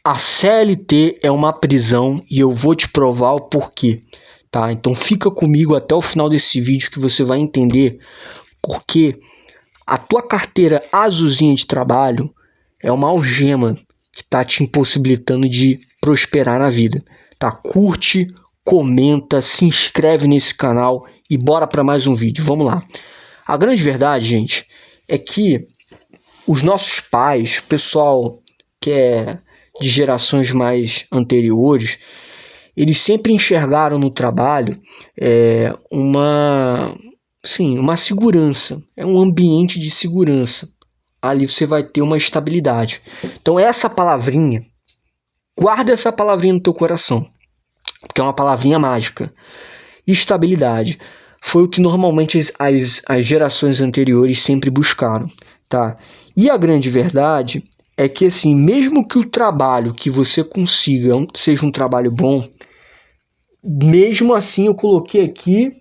A CLT é uma prisão e eu vou te provar o porquê, tá? Então fica comigo até o final desse vídeo que você vai entender porque a tua carteira azulzinha de trabalho é uma algema que tá te impossibilitando de prosperar na vida, tá? Curte, comenta, se inscreve nesse canal e bora para mais um vídeo. Vamos lá. A grande verdade, gente, é que os nossos pais, o pessoal que é de gerações mais anteriores, eles sempre enxergaram no trabalho uma segurança, é um ambiente de segurança. Ali você vai ter uma estabilidade. Então essa palavrinha, guarda essa palavrinha no teu coração, porque é uma palavrinha mágica. Estabilidade foi o que normalmente as gerações anteriores sempre buscaram, tá? E a grande verdade é que, assim, mesmo que o trabalho que você consiga seja um trabalho bom, mesmo assim eu coloquei aqui,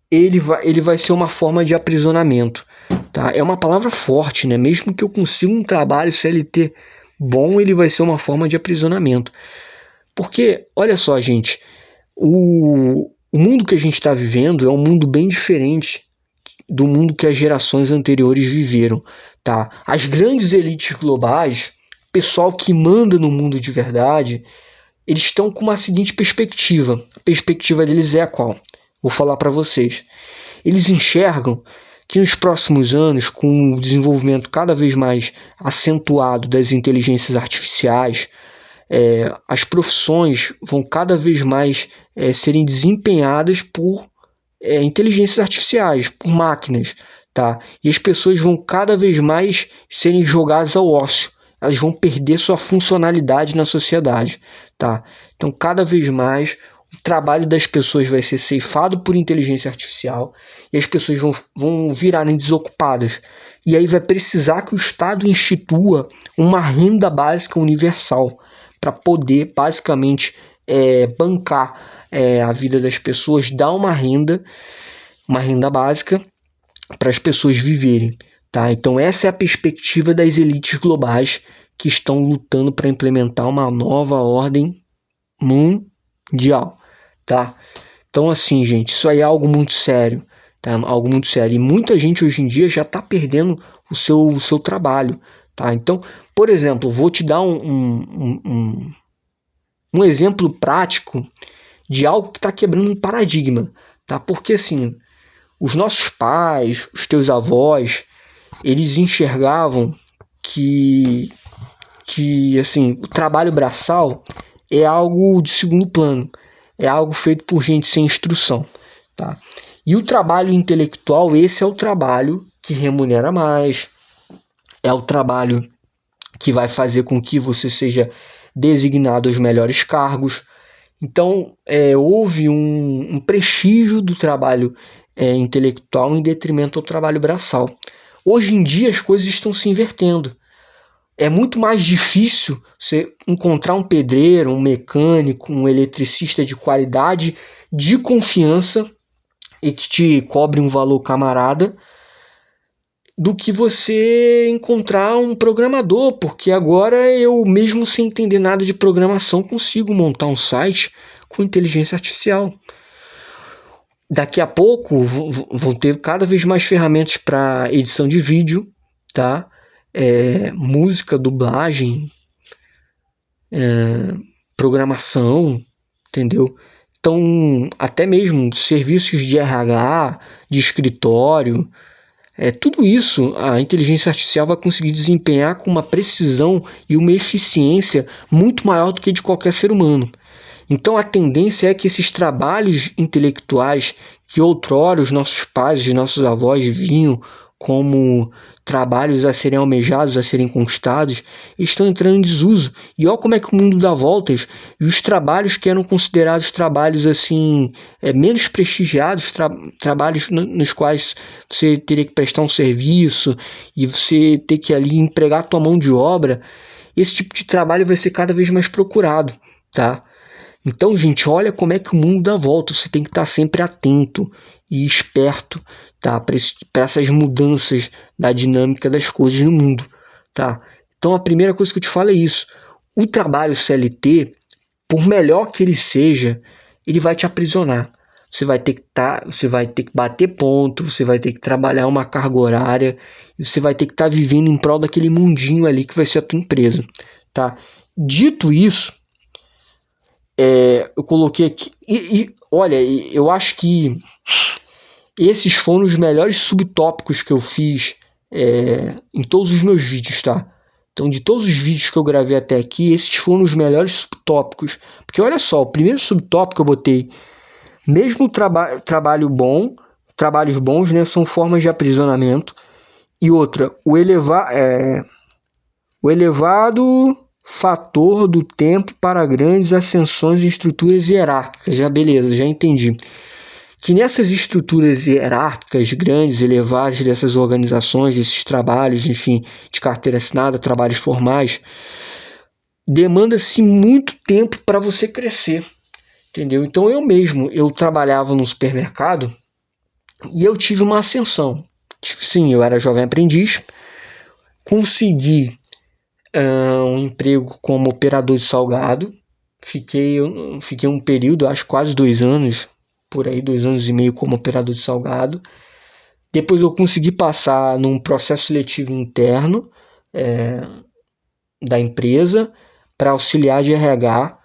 ele vai ser uma forma de aprisionamento, tá? É uma palavra forte, né? Mesmo que eu consiga um trabalho CLT bom, ele vai ser uma forma de aprisionamento. Porque, olha só, gente, o mundo que a gente está vivendo é um mundo bem diferente do mundo que as gerações anteriores viveram, tá? As grandes elites globais, pessoal que manda no mundo de verdade, eles estão com uma seguinte perspectiva. A perspectiva deles é a qual? Vou falar para vocês. Eles enxergam que nos próximos anos, com o desenvolvimento cada vez mais acentuado das inteligências artificiais, as profissões vão cada vez mais serem desempenhadas por inteligências artificiais, por máquinas, tá? E as pessoas vão cada vez mais serem jogadas ao ócio. Elas vão perder sua funcionalidade na sociedade, tá? Então, cada vez mais, o trabalho das pessoas vai ser ceifado por inteligência artificial e as pessoas vão virarem desocupadas. E aí vai precisar que o Estado institua uma renda básica universal para poder, basicamente, bancar a vida das pessoas, dar uma renda básica para as pessoas viverem, tá? Então essa é a perspectiva das elites globais que estão lutando para implementar uma nova ordem mundial, tá? Então assim, gente, isso aí é algo muito sério, tá? Algo muito sério. E muita gente hoje em dia já está perdendo o seu trabalho, tá? Então, por exemplo, vou te dar um exemplo prático de algo que está quebrando um paradigma, tá? Porque assim, os nossos pais, os teus avós, eles enxergavam que assim, o trabalho braçal é algo de segundo plano, é algo feito por gente sem instrução, tá? E o trabalho intelectual, esse é o trabalho que remunera mais, é o trabalho que vai fazer com que você seja designado aos melhores cargos. Então, houve um prestígio do trabalho intelectual em detrimento ao trabalho braçal. Hoje em dia as coisas estão se invertendo. É muito mais difícil você encontrar um pedreiro, um mecânico, um eletricista de qualidade, de confiança e que te cobre um valor camarada, do que você encontrar um programador, porque agora eu, mesmo sem entender nada de programação, consigo montar um site com inteligência artificial. Daqui a pouco vão ter cada vez mais ferramentas para edição de vídeo, tá? Música, dublagem, programação, entendeu? Então, até mesmo serviços de RH, de escritório, tudo isso a inteligência artificial vai conseguir desempenhar com uma precisão e uma eficiência muito maior do que de qualquer ser humano. Então a tendência é que esses trabalhos intelectuais que outrora os nossos pais e nossos avós viam como trabalhos a serem almejados, a serem conquistados, estão entrando em desuso. E olha como é que o mundo dá voltas. E os trabalhos que eram considerados trabalhos assim menos prestigiados, trabalhos nos quais você teria que prestar um serviço e você ter que ali empregar a tua mão de obra, esse tipo de trabalho vai ser cada vez mais procurado, tá? Então, gente, olha como é que o mundo dá volta. Você tem que estar sempre atento e esperto, tá? Para essas mudanças da dinâmica das coisas no mundo, tá? Então, a primeira coisa que eu te falo é isso. O trabalho CLT, por melhor que ele seja, ele vai te aprisionar. Você vai ter que bater ponto, você vai ter que trabalhar uma carga horária, você vai ter que estar vivendo em prol daquele mundinho ali que vai ser a tua empresa, tá? Dito isso, eu coloquei aqui olha, eu acho que esses foram os melhores subtópicos que eu fiz em todos os meus vídeos, tá? Então, de todos os vídeos que eu gravei até aqui, esses foram os melhores subtópicos. Porque olha só, o primeiro subtópico que eu botei, mesmo trabalhos bons, né, são formas de aprisionamento. E outra, o elevado fator do tempo para grandes ascensões em estruturas hierárquicas. Já beleza, já entendi. Que nessas estruturas hierárquicas grandes, elevadas dessas organizações, desses trabalhos, enfim, de carteira assinada, trabalhos formais, demanda-se muito tempo para você crescer, entendeu? Então eu trabalhava no supermercado e eu tive uma ascensão. Sim, eu era jovem aprendiz, consegui um emprego como operador de salgado, fiquei um período, acho quase 2 anos, por aí 2 anos e meio como operador de salgado. Depois eu consegui passar num processo seletivo interno da empresa para auxiliar de RH.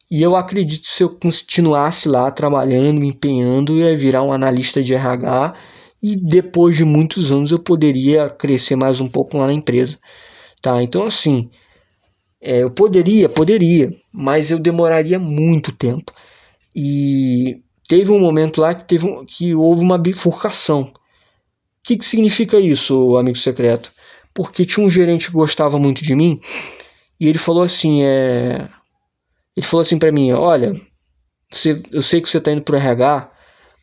E eu acredito que se eu continuasse lá trabalhando, me empenhando, eu ia virar um analista de RH. E depois de muitos anos eu poderia crescer mais um pouco lá na empresa. Tá? Então assim, eu poderia, mas eu demoraria muito tempo. E teve um momento lá que houve uma bifurcação. O que significa isso, amigo secreto? Porque tinha um gerente que gostava muito de mim e ele falou assim, para mim, olha, eu sei que você está indo para o RH,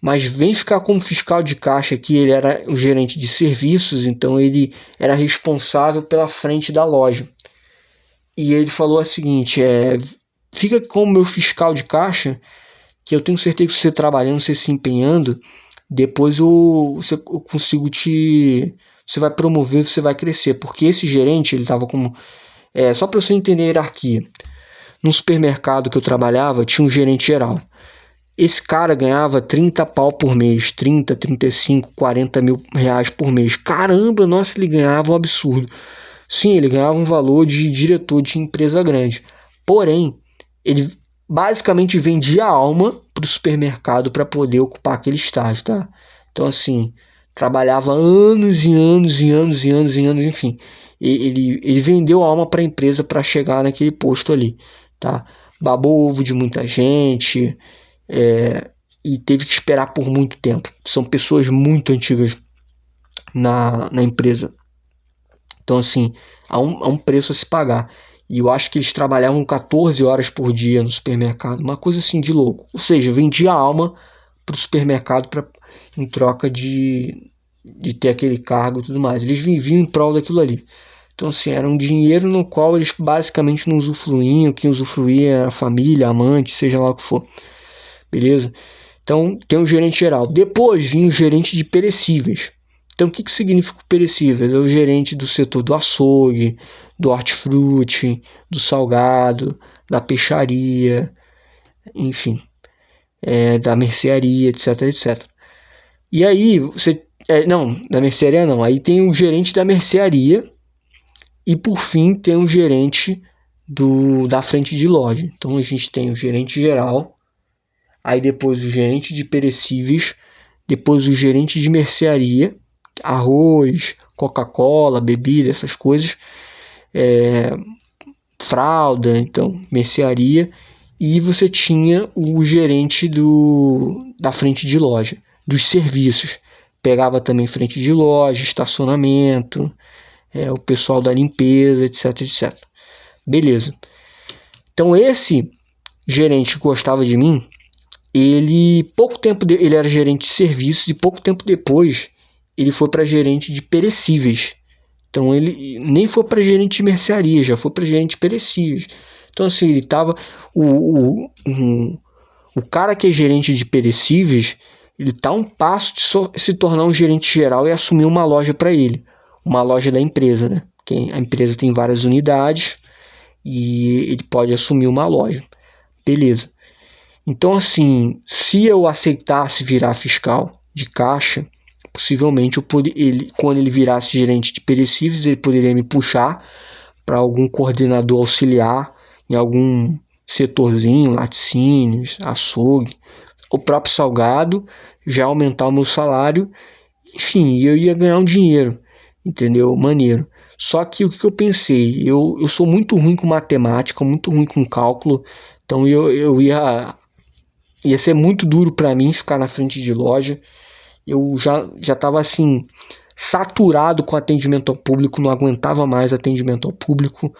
mas vem ficar como fiscal de caixa aqui. Ele era o gerente de serviços, então ele era responsável pela frente da loja. E ele falou o seguinte, fica como meu fiscal de caixa, que eu tenho certeza que você trabalhando, você se empenhando, depois eu consigo você vai promover, você vai crescer. Porque esse gerente, ele estava como... só para você entender a hierarquia. No supermercado que eu trabalhava, tinha um gerente geral. Esse cara ganhava 30 pau por mês, 30, 35, 40 mil reais por mês. Caramba, nossa, ele ganhava um absurdo. Sim, ele ganhava um valor de diretor de empresa grande. Porém, ele basicamente vendia a alma para o supermercado para poder ocupar aquele estágio, tá? Então, assim, trabalhava anos e anos e anos e anos e anos, enfim. Ele vendeu a alma para a empresa para chegar naquele posto ali, tá? Babou ovo de muita gente, e teve que esperar por muito tempo. São pessoas muito antigas na empresa. Então, assim, há um preço a se pagar. E eu acho que eles trabalhavam 14 horas por dia no supermercado. Uma coisa assim de louco. Ou seja, vendia a alma para o supermercado em troca de ter aquele cargo e tudo mais. Eles viviam em prol daquilo ali. Então, assim, era um dinheiro no qual eles basicamente não usufruíam. Quem usufruía era a família, amante, seja lá o que for. Beleza? Então, tem um gerente geral. Depois vinha o gerente de perecíveis. Então, o que significa perecíveis? É o gerente do setor do açougue, do hortifruti, do salgado, da peixaria, enfim, da mercearia, etc, etc. E aí, não, da mercearia não. Aí tem o gerente da mercearia e, por fim, tem o gerente da frente de loja. Então, a gente tem o gerente geral, aí depois o gerente de perecíveis, depois o gerente de mercearia, arroz, Coca-Cola, bebida, essas coisas, fralda, então, mercearia, e você tinha o gerente da frente de loja, dos serviços. Pegava também frente de loja, estacionamento, o pessoal da limpeza, etc, etc. Beleza. Então, esse gerente que gostava de mim, ele era gerente de serviços e pouco tempo depois ele foi para gerente de perecíveis. Então ele nem foi para gerente de mercearia, já foi para gerente de perecíveis. Então assim, ele tava o cara que é gerente de perecíveis, ele tá um passo de se tornar um gerente geral e assumir uma loja para ele, uma loja da empresa, né? Porque a empresa tem várias unidades e ele pode assumir uma loja. Beleza. Então, assim, se eu aceitasse virar fiscal de caixa, possivelmente quando ele virasse gerente de perecíveis, ele poderia me puxar para algum coordenador auxiliar em algum setorzinho, laticínios, açougue, o próprio salgado, já aumentar o meu salário, enfim, eu ia ganhar um dinheiro, entendeu? Maneiro. Só que o que eu pensei? Eu sou muito ruim com matemática, muito ruim com cálculo, então eu ia ser muito duro para mim ficar na frente de loja. Eu já estava assim, saturado com atendimento ao público, não aguentava mais atendimento ao público.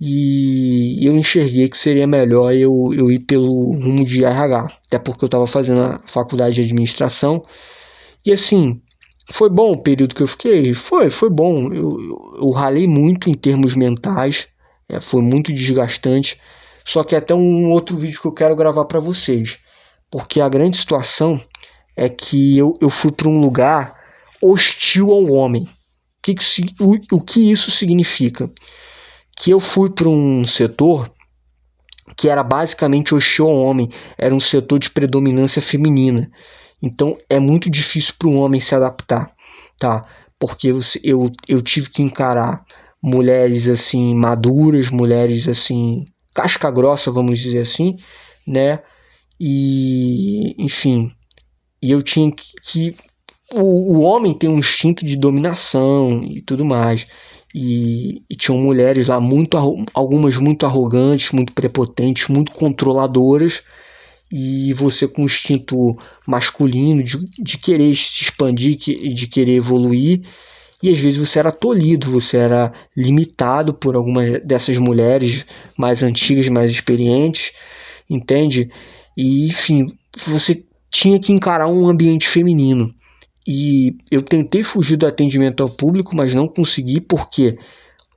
E eu enxerguei que seria melhor eu ir pelo rumo de RH, até porque eu estava fazendo a faculdade de administração. E assim, foi bom o período que eu fiquei? Foi bom. Eu ralei muito em termos mentais, foi muito desgastante. Só que até um outro vídeo que eu quero gravar para vocês, porque a grande situação é que eu fui para um lugar hostil ao homem. O que isso significa? Que eu fui para um setor que era basicamente hostil ao homem, era um setor de predominância feminina. Então é muito difícil para um homem se adaptar, tá? Porque eu tive que encarar mulheres assim maduras, mulheres assim casca grossa, vamos dizer assim, né? E enfim, e eu tinha que o homem tem um instinto de dominação e tudo mais. E tinham mulheres lá, algumas muito arrogantes, muito prepotentes, muito controladoras, e você com o instinto masculino de querer se expandir, de querer evoluir, e às vezes você era tolhido, você era limitado por algumas dessas mulheres mais antigas, mais experientes, entende? E enfim, você tinha que encarar um ambiente feminino. E eu tentei fugir do atendimento ao público, mas não consegui, porque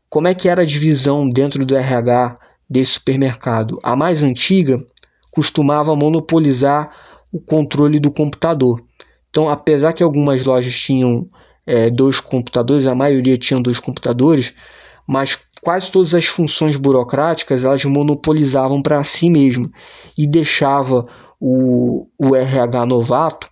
como é que era a divisão dentro do RH desse supermercado? A mais antiga costumava monopolizar o controle do computador. Então, apesar que algumas lojas tinham dois computadores, a maioria tinham dois computadores, mas quase todas as funções burocráticas elas monopolizavam para si mesmo e deixava o RH novato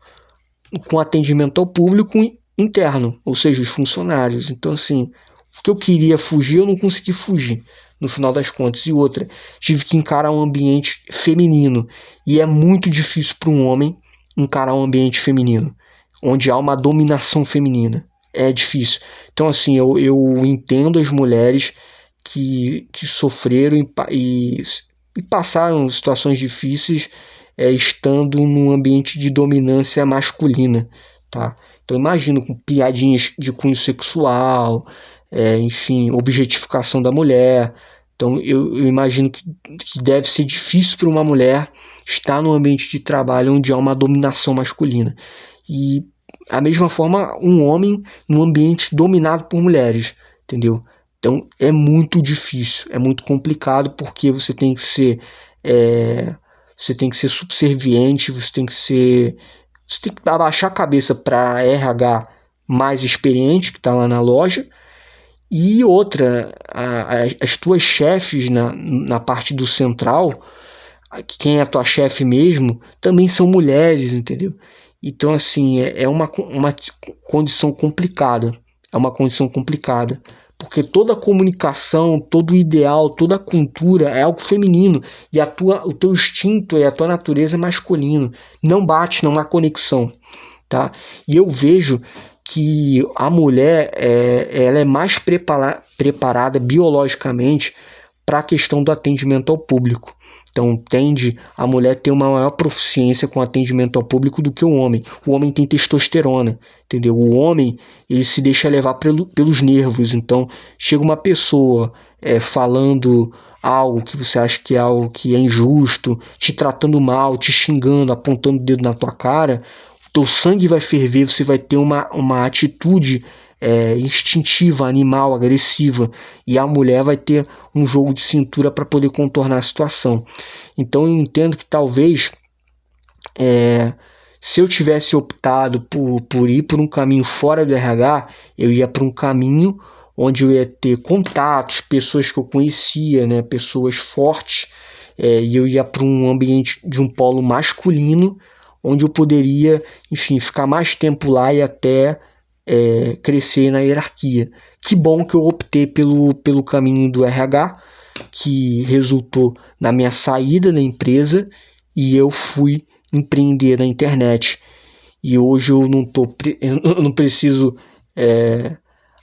com atendimento ao público interno, ou seja, os funcionários. Então, assim, o que eu queria fugir, eu não consegui fugir, no final das contas. E outra, tive que encarar um ambiente feminino. E é muito difícil para um homem encarar um ambiente feminino, onde há uma dominação feminina. É difícil. Então, assim, eu entendo as mulheres que sofreram e passaram situações difíceis estando num ambiente de dominância masculina, tá? Então imagino com piadinhas de cunho sexual, enfim, objetificação da mulher. Então eu imagino que deve ser difícil para uma mulher estar num ambiente de trabalho onde há uma dominação masculina. E a mesma forma um homem num ambiente dominado por mulheres, entendeu? Então é muito difícil, é muito complicado porque você tem que ser subserviente, você tem que abaixar a cabeça para RH mais experiente que está lá na loja. E outra, as tuas chefes na parte do central, quem é a tua chefe mesmo, também são mulheres, entendeu? Então, assim, é uma condição complicada. É uma condição complicada. Porque toda a comunicação, todo o ideal, toda a cultura é algo feminino. E o teu instinto e a tua natureza é masculino. Não bate, não há conexão. Tá? E eu vejo que a mulher ela é mais preparada biologicamente para a questão do atendimento ao público. Então, tende a mulher ter uma maior proficiência com atendimento ao público do que o homem. O homem tem testosterona, entendeu? O homem, ele se deixa levar pelos nervos. Então, chega uma pessoa falando algo que você acha que é algo que é injusto, te tratando mal, te xingando, apontando o dedo na tua cara, o teu sangue vai ferver, você vai ter uma atitude instintiva, animal, agressiva, e a mulher vai ter um jogo de cintura para poder contornar a situação. Então eu entendo que talvez se eu tivesse optado por ir por um caminho fora do RH, eu ia para um caminho onde eu ia ter contatos, pessoas que eu conhecia, né, pessoas fortes, e eu ia para um ambiente de um polo masculino, onde eu poderia, enfim, ficar mais tempo lá e até crescer na hierarquia. Que bom que eu optei pelo caminho do RH, que resultou na minha saída da empresa e eu fui empreender na internet. E hoje eu não preciso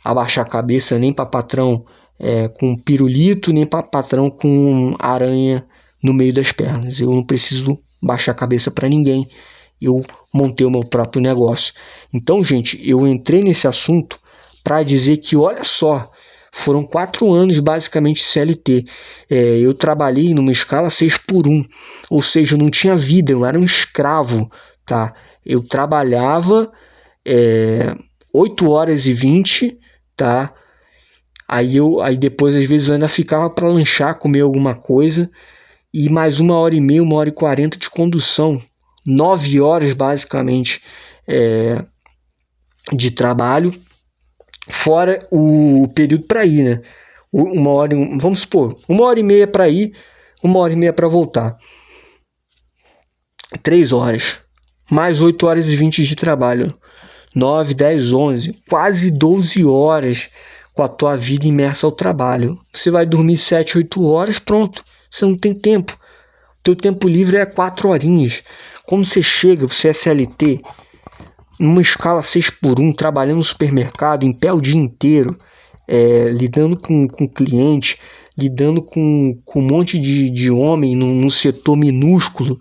abaixar a cabeça nem para patrão com pirulito, nem para patrão com aranha no meio das pernas. Eu não preciso baixar a cabeça para ninguém. Eu montei o meu próprio negócio. Então, gente, eu entrei nesse assunto para dizer que, olha só, foram 4 anos basicamente CLT. Eu trabalhei numa escala 6x1, ou seja, eu não tinha vida, eu era um escravo, tá? Eu trabalhava 8 horas e 20, tá? Aí depois, às vezes, eu ainda ficava para lanchar, comer alguma coisa, e mais 1h30, 1h40 de condução. 9 horas, basicamente, de trabalho, fora o período para ir, né? Vamos supor, 1h30 para ir, 1h30 para voltar. 3 horas. Mais 8 horas e 20 de trabalho. 9, 10, 11, quase 12 horas com a tua vida imersa ao trabalho. Você vai dormir 7, 8 horas, pronto. Você não tem tempo. Teu tempo livre é 4 horinhas. Quando você chega, você é CLT, numa escala 6x1, trabalhando no supermercado, em pé o dia inteiro, lidando com cliente, lidando com um monte de homem num setor minúsculo,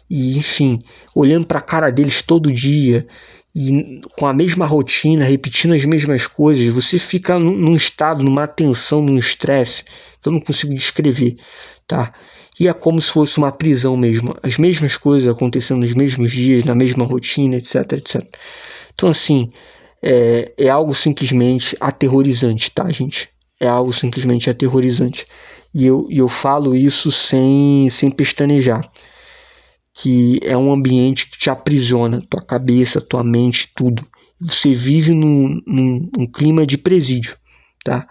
e enfim, olhando para a cara deles todo dia, e com a mesma rotina, repetindo as mesmas coisas, você fica num estado, numa tensão, num estresse, que eu não consigo descrever, tá? E é como se fosse uma prisão mesmo, as mesmas coisas acontecendo nos mesmos dias, na mesma rotina, etc, etc. Então, assim, é algo simplesmente aterrorizante, tá, gente? É algo simplesmente aterrorizante. E eu falo isso sem pestanejar, que é um ambiente que te aprisiona, tua cabeça, tua mente, tudo. Você vive num clima de presídio, tá?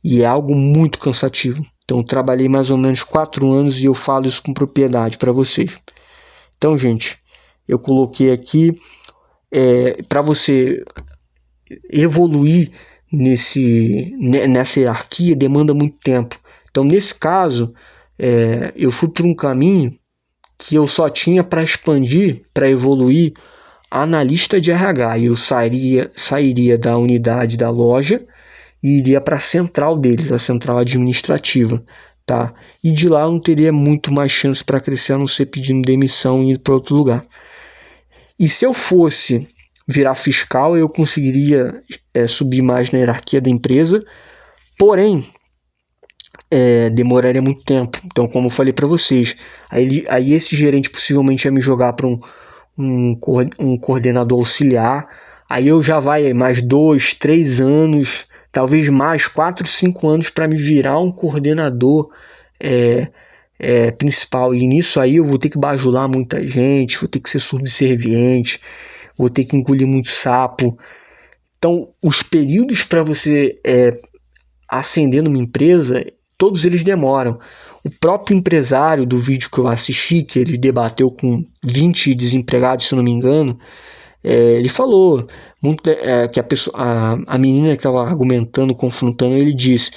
E é algo muito cansativo. Então, eu trabalhei mais ou menos 4 anos e eu falo isso com propriedade para vocês. Então, gente, eu coloquei aqui para você evoluir nessa hierarquia, demanda muito tempo. Então, nesse caso, eu fui por um caminho que eu só tinha para expandir, para evoluir, analista de RH. E eu sairia da unidade da loja e iria para a central deles, a central administrativa, tá? E de lá eu não teria muito mais chance para crescer, a não ser pedindo demissão e ir para outro lugar. E se eu fosse virar fiscal, eu conseguiria subir mais na hierarquia da empresa, porém demoraria muito tempo. Então, como eu falei para vocês, aí esse gerente possivelmente ia me jogar para um coordenador auxiliar. Aí eu já vai mais 2, 3 anos, talvez mais 4, 5 anos para me virar um coordenador principal. E nisso aí eu vou ter que bajular muita gente, vou ter que ser subserviente, vou ter que engolir muito sapo. Então, os períodos para você ascender numa empresa, todos eles demoram. O próprio empresário do vídeo que eu assisti, que ele debateu com 20 desempregados, se eu não me engano, ele falou muito, que a menina que estava argumentando, confrontando, ele disse: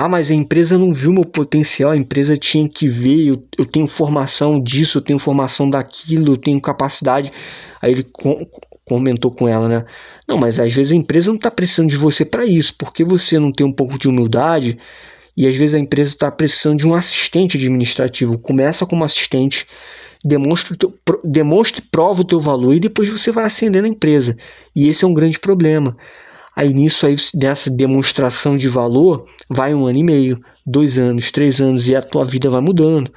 mas a empresa não viu meu potencial, a empresa tinha que ver, eu tenho formação disso, eu tenho formação daquilo, eu tenho capacidade. Aí ele comentou com ela, né? Não, mas às vezes a empresa não está precisando de você para isso, porque você não tem um pouco de humildade. E às vezes a empresa está precisando de um assistente administrativo. Começa como assistente, demonstre, prova o teu valor e depois você vai ascender na empresa. E esse é um grande problema. Aí nessa demonstração de valor, vai 1 ano e meio, 2 anos, 3 anos e a tua vida vai mudando.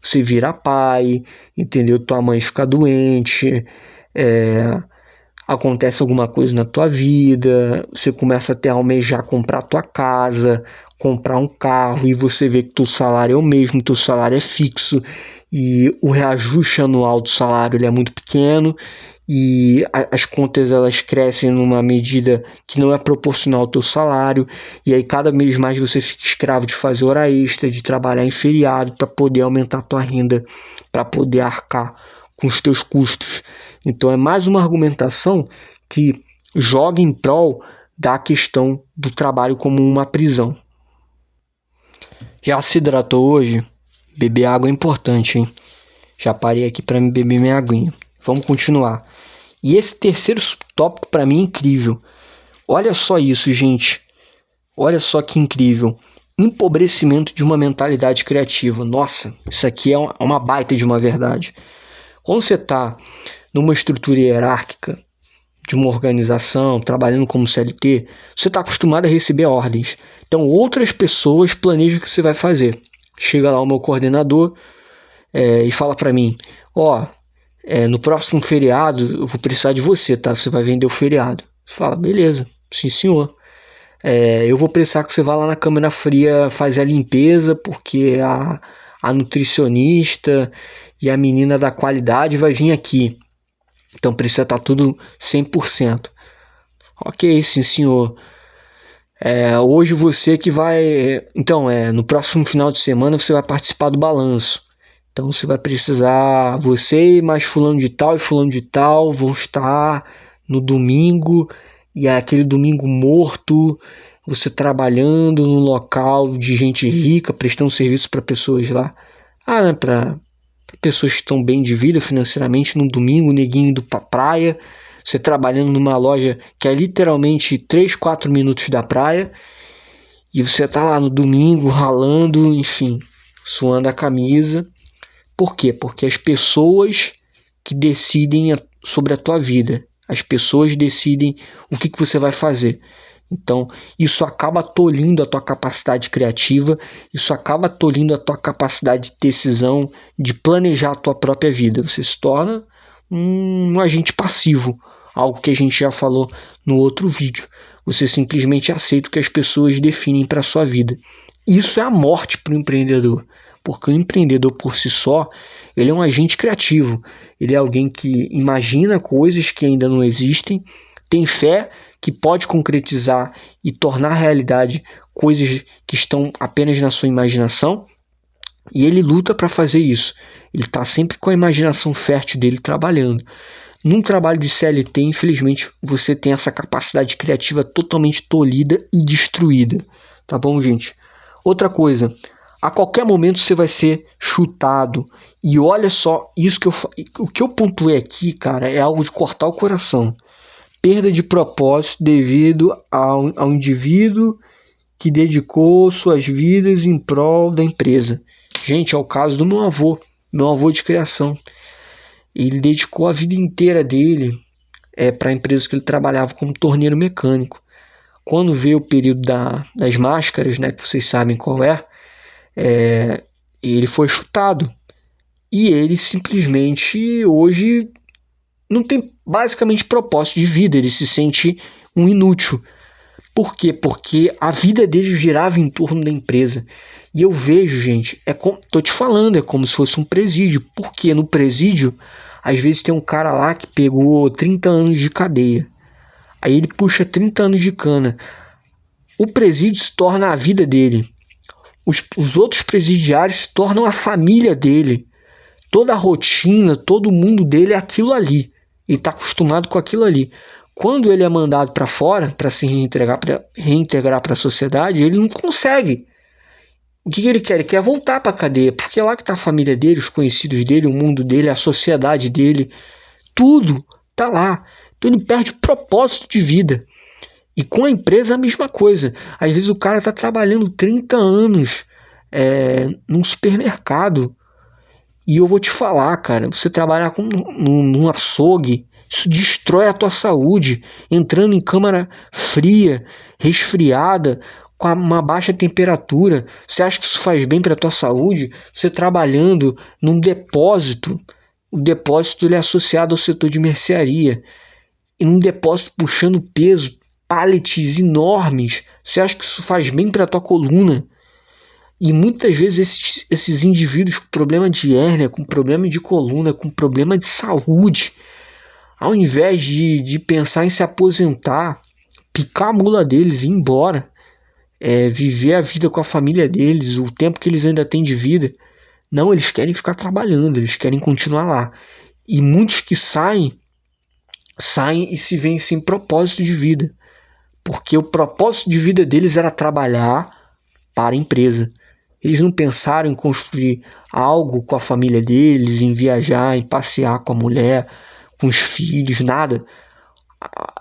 Você vira pai, entendeu? Tua mãe fica doente, acontece alguma coisa na tua vida, você começa a almejar comprar tua casa, comprar um carro, e você vê que teu salário é o mesmo, teu salário é fixo, e o reajuste anual do salário ele é muito pequeno, e as contas elas crescem numa medida que não é proporcional ao teu salário, e aí cada mês mais você fica escravo de fazer hora extra, de trabalhar em feriado para poder aumentar a tua renda, para poder arcar com os teus custos. Então é mais uma argumentação que joga em prol da questão do trabalho como uma prisão. Já se hidratou hoje? Beber água é importante, hein? Já parei aqui para me beber minha aguinha. Vamos continuar. E esse terceiro tópico para mim é incrível. Olha só isso, gente. Olha só que incrível. Empobrecimento de uma mentalidade criativa. Nossa, isso aqui é uma baita de uma verdade. Quando você está numa estrutura hierárquica de uma organização, trabalhando como CLT, você está acostumado a receber ordens. Então, outras pessoas planejam o que você vai fazer. Chega lá o meu coordenador e fala para mim, no próximo feriado eu vou precisar de você, tá? Você vai vender o feriado. Você fala, beleza, sim senhor. Eu vou precisar que você vá lá na câmara fria fazer a limpeza, porque a nutricionista e a menina da qualidade vai vir aqui. Então precisa estar tudo 100%. Ok, sim senhor. Hoje você que vai... Então, no próximo final de semana você vai participar do balanço. Então você vai precisar... Você e mais fulano de tal e fulano de tal vão estar no domingo. E é aquele domingo morto, você trabalhando num local de gente rica, prestando serviço para pessoas lá. Para pessoas que estão bem de vida financeiramente, num domingo, neguinho indo pra praia, você trabalhando numa loja que é literalmente 3, 4 minutos da praia, e você tá lá no domingo ralando, enfim, suando a camisa. Por quê? Porque as pessoas que decidem sobre a tua vida, as pessoas decidem o que você vai fazer. Então, isso acaba tolhindo a tua capacidade criativa, isso acaba tolhindo a tua capacidade de decisão, de planejar a tua própria vida. Você se torna um agente passivo, algo que a gente já falou no outro vídeo. Você simplesmente aceita o que as pessoas definem para a sua vida. Isso é a morte para o empreendedor, porque o empreendedor por si só, ele é um agente criativo, ele é alguém que imagina coisas que ainda não existem, tem fé que pode concretizar e tornar realidade coisas que estão apenas na sua imaginação, e ele luta para fazer isso. Ele está sempre com a imaginação fértil dele trabalhando. Num trabalho de CLT, infelizmente, você tem essa capacidade criativa totalmente tolhida e destruída. Tá bom, gente? Outra coisa, a qualquer momento você vai ser chutado. E olha só, o que eu pontuei aqui, cara, é algo de cortar o coração. Perda de propósito devido ao indivíduo que dedicou suas vidas em prol da empresa. Gente, é o caso do meu avô de criação. Ele dedicou a vida inteira dele para a empresa que ele trabalhava como torneiro mecânico. Quando veio o período das máscaras, né, que vocês sabem qual ele foi chutado. E ele simplesmente hoje não tem basicamente propósito de vida, ele se sente um inútil. Por quê? Porque a vida dele girava em torno da empresa. E eu vejo, gente, tô te falando, é como se fosse um presídio. Porque no presídio, às vezes tem um cara lá que pegou 30 anos de cadeia. Aí ele puxa 30 anos de cana. O presídio se torna a vida dele. Os outros presidiários se tornam a família dele. Toda a rotina, todo o mundo dele é aquilo ali. Ele está acostumado com aquilo ali. Quando ele é mandado para fora, para se reintegrar para a sociedade, ele não consegue. O que ele quer? Ele quer voltar para a cadeia, porque é lá que está a família dele, os conhecidos dele, o mundo dele, a sociedade dele. Tudo está lá. Então ele perde o propósito de vida. E com a empresa a mesma coisa. Às vezes o cara está trabalhando 30 anos num supermercado. E eu vou te falar, cara, você trabalhar num açougue, isso destrói a tua saúde. Entrando em câmara fria, resfriada, com uma baixa temperatura. Você acha que isso faz bem para a tua saúde? Você trabalhando num depósito. O depósito ele é associado ao setor de mercearia. E num depósito puxando peso, pallets enormes. Você acha que isso faz bem para a tua coluna? E muitas vezes esses indivíduos com problema de hérnia, com problema de coluna, com problema de saúde, Ao invés de pensar em se aposentar, picar a mula deles e ir embora, viver a vida com a família deles, o tempo que eles ainda têm de vida. Não, eles querem ficar trabalhando, eles querem continuar lá. E muitos que saem e se veem sem propósito de vida. Porque o propósito de vida deles era trabalhar para a empresa. Eles não pensaram em construir algo com a família deles, em viajar, em passear com a mulher, com os filhos, nada.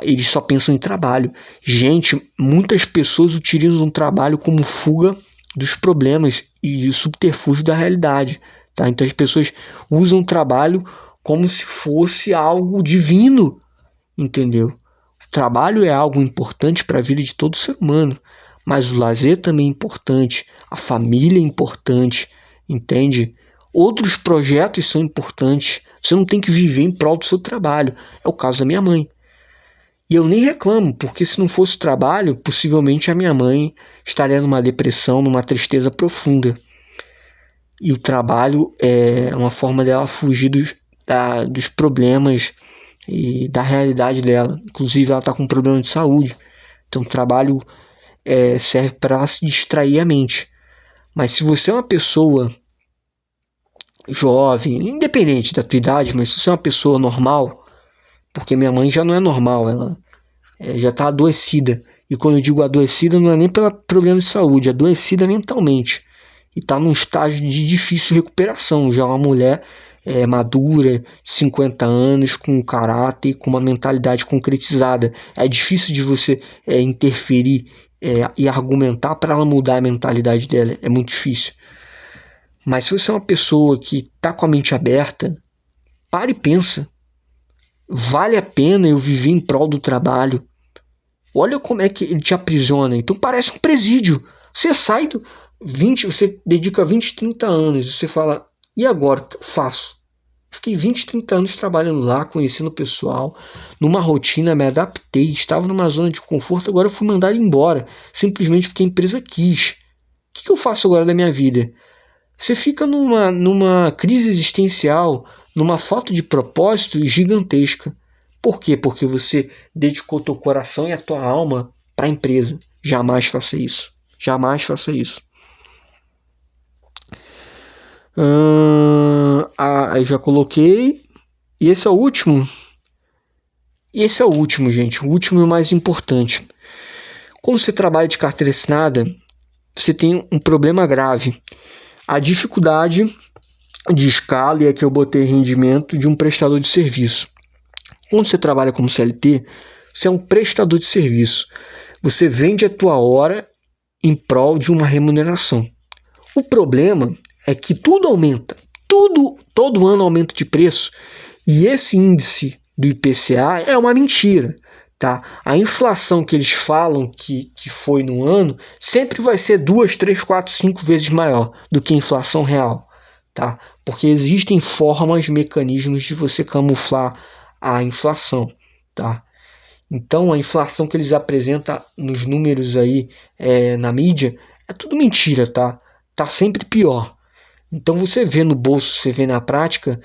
Eles só pensam em trabalho. Gente, muitas pessoas utilizam o trabalho como fuga dos problemas e subterfúgio da realidade, tá? Então as pessoas usam o trabalho como se fosse algo divino, entendeu? O trabalho é algo importante para a vida de todo ser humano, mas o lazer também é importante, a família é importante, entende? Outros projetos são importantes. Você não tem que viver em prol do seu trabalho. É o caso da minha mãe. E eu nem reclamo, porque se não fosse o trabalho, possivelmente a minha mãe estaria numa depressão, numa tristeza profunda. E o trabalho é uma forma dela fugir dos problemas e da realidade dela. Inclusive, ela está com um problema de saúde. Então, o trabalho serve para se distrair a mente. Mas se você é uma pessoa jovem, independente da tua idade, mas se você é uma pessoa normal, porque minha mãe já não é normal, ela já está adoecida. E quando eu digo adoecida, não é nem pelo problema de saúde, é adoecida mentalmente. E está num estágio de difícil recuperação. Já é uma mulher madura, 50 anos, com caráter, com uma mentalidade concretizada. É difícil de você interferir e argumentar para ela mudar a mentalidade dela. É muito difícil. Mas se você é uma pessoa que está com a mente aberta, para e pensa. Vale a pena eu viver em prol do trabalho? Olha como é que ele te aprisiona. Então parece um presídio. Você sai do 20, você dedica 20, 30 anos. Você fala, e agora? O que eu faço? Fiquei 20, 30 anos trabalhando lá, conhecendo o pessoal, numa rotina, me adaptei, estava numa zona de conforto, agora eu fui mandado embora. Simplesmente porque a empresa quis. O que eu faço agora da minha vida? Você fica numa crise existencial, numa falta de propósito gigantesca. Por quê? Porque você dedicou teu coração e a tua alma para a empresa. Jamais faça isso. Jamais faça isso. Eu já coloquei. E esse é o último. Gente. O último e o mais importante. Quando você trabalha de carteira assinada, você tem um problema grave. A dificuldade de escala, e aqui eu botei rendimento de um prestador de serviço. Quando você trabalha como CLT, você é um prestador de serviço. Você vende a tua hora em prol de uma remuneração. O problema é que tudo aumenta. Todo ano aumenta de preço. E esse índice do IPCA é uma mentira. Tá? A inflação que eles falam que foi no ano sempre vai ser 2, 3, 4, 5 vezes maior do que a inflação real. Tá? Porque existem formas, mecanismos de você camuflar a inflação. Tá? Então a inflação que eles apresentam nos números aí na mídia é tudo mentira. Tá sempre pior. Então você vê no bolso, você vê na prática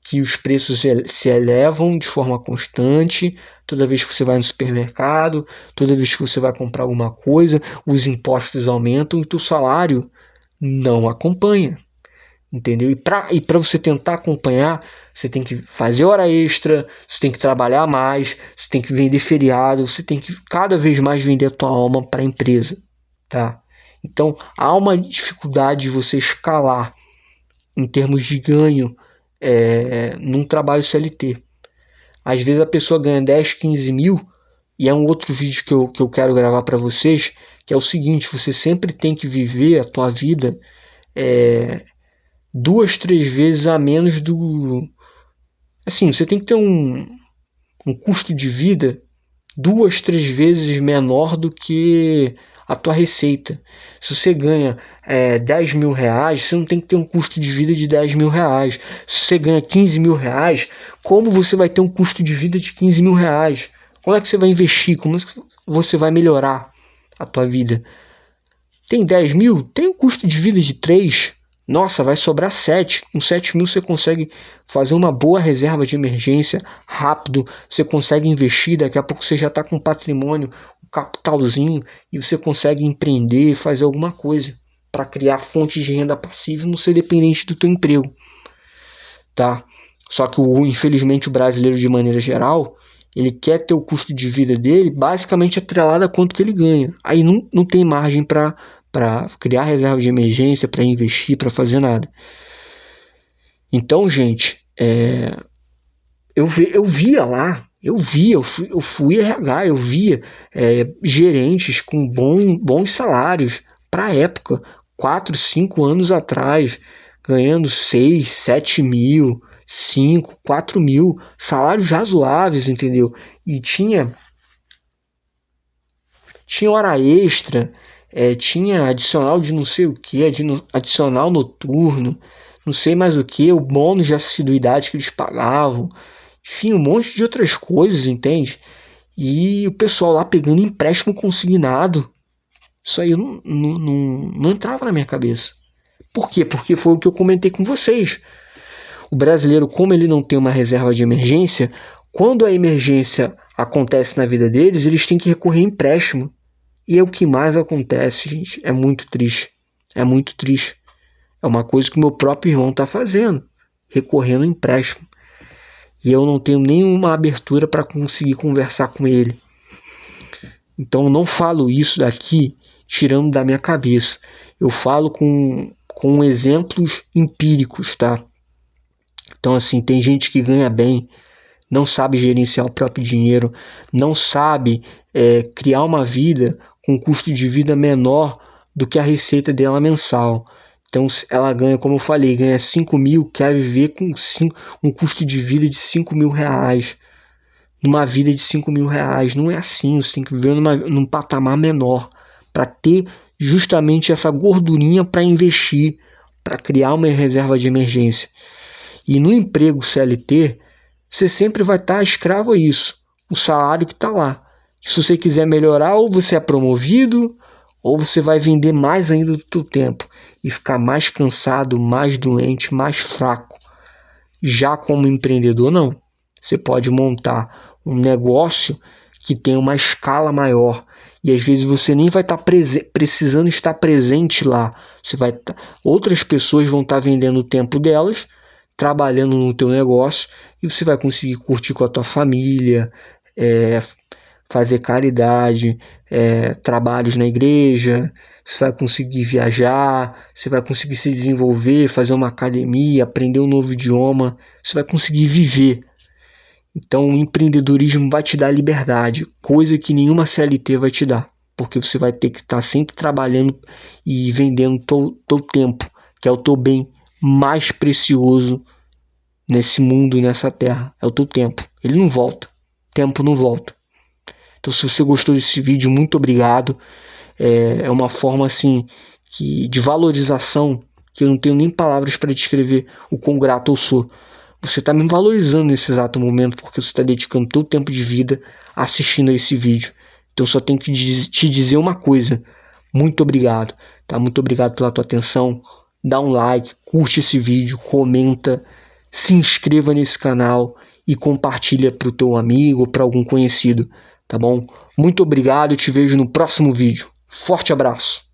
que os preços se elevam de forma constante, toda vez que você vai no supermercado, toda vez que você vai comprar alguma coisa, os impostos aumentam e o salário não acompanha, entendeu? E para você tentar acompanhar, você tem que fazer hora extra, você tem que trabalhar mais, você tem que vender feriado, você tem que cada vez mais vender a tua alma para a empresa, tá? Então há uma dificuldade de você escalar em termos de ganho num trabalho CLT. Às vezes a pessoa ganha 10, 15 mil, e é um outro vídeo que eu quero gravar para vocês, que é o seguinte: você sempre tem que viver a tua vida 2, 3 vezes a menos do... Assim, você tem que ter um custo de vida 2, 3 vezes menor do que a tua receita. Se você ganha 10 mil reais, você não tem que ter um custo de vida de 10 mil reais. Se você ganha 15 mil reais, como você vai ter um custo de vida de 15 mil reais? Como é que você vai investir? Como é que você vai melhorar a tua vida? Tem 10 mil? Tem um custo de vida de 3. Nossa, vai sobrar 7. Com 7 mil você consegue fazer uma boa reserva de emergência rápido. Você consegue investir. Daqui a pouco você já está com patrimônio, um capitalzinho, e você consegue empreender, fazer alguma coisa para criar fontes de renda passiva e não ser dependente do teu emprego, tá? Só que infelizmente o brasileiro, de maneira geral, ele quer ter o custo de vida dele basicamente atrelado a quanto que ele ganha. Aí não tem margem para criar reserva de emergência, para investir, para fazer nada. Então, gente, eu via lá, eu fui RH, eu via gerentes com bons salários para a época, 4, 5 anos atrás, ganhando 6, 7 mil, 5, 4 mil, salários razoáveis, entendeu? E tinha hora extra, tinha adicional de não sei o que, adicional noturno, não sei mais o que, o bônus de assiduidade que eles pagavam, enfim, um monte de outras coisas, entende? E o pessoal lá pegando empréstimo consignado, isso aí não entrava na minha cabeça. Por quê? Porque foi o que eu comentei com vocês. O brasileiro, como ele não tem uma reserva de emergência, quando a emergência acontece na vida deles, eles têm que recorrer a empréstimo. E é o que mais acontece, gente. É muito triste. É muito triste. É uma coisa que o meu próprio irmão está fazendo, recorrendo a empréstimo. E eu não tenho nenhuma abertura para conseguir conversar com ele. Então eu não falo isso daqui tirando da minha cabeça. Eu falo com exemplos empíricos, tá? Então assim, tem gente que ganha bem, não sabe gerenciar o próprio dinheiro, não sabe criar uma vida com custo de vida menor do que a receita dela mensal. Então ela ganha, como eu falei, ganha 5 mil, quer viver com um custo de vida de 5 mil reais. Numa vida de 5 mil reais. Não é assim, você tem que viver num patamar menor para ter justamente essa gordurinha para investir, para criar uma reserva de emergência. E no emprego CLT, você sempre vai estar escravo a isso, o salário que está lá. Se você quiser melhorar, ou você é promovido, ou você vai vender mais ainda do seu tempo e ficar mais cansado, mais doente, mais fraco. Já como empreendedor, não. Você pode montar um negócio que tem uma escala maior e às vezes você nem vai estar precisando estar presente lá. Outras pessoas vão estar vendendo o tempo delas, trabalhando no teu negócio, e você vai conseguir curtir com a tua família, fazer caridade, trabalhos na igreja, você vai conseguir viajar, você vai conseguir se desenvolver, fazer uma academia, aprender um novo idioma, você vai conseguir viver. Então o empreendedorismo vai te dar liberdade, coisa que nenhuma CLT vai te dar, porque você vai ter que estar sempre trabalhando e vendendo teu tempo, que é o teu bem mais precioso nesse mundo, nessa terra, é o teu tempo. Ele não volta, tempo não volta. Então se você gostou desse vídeo, muito obrigado. É uma forma assim de valorização que eu não tenho nem palavras para descrever o quão grato eu sou. Você está me valorizando nesse exato momento porque você está dedicando todo o tempo de vida assistindo a esse vídeo. Então só tenho que te dizer uma coisa: muito obrigado, tá? Muito obrigado pela tua atenção. Dá um like, curte esse vídeo, comenta, se inscreva nesse canal e compartilha para o teu amigo ou para algum conhecido, tá bom? Muito obrigado e te vejo no próximo vídeo. Forte abraço!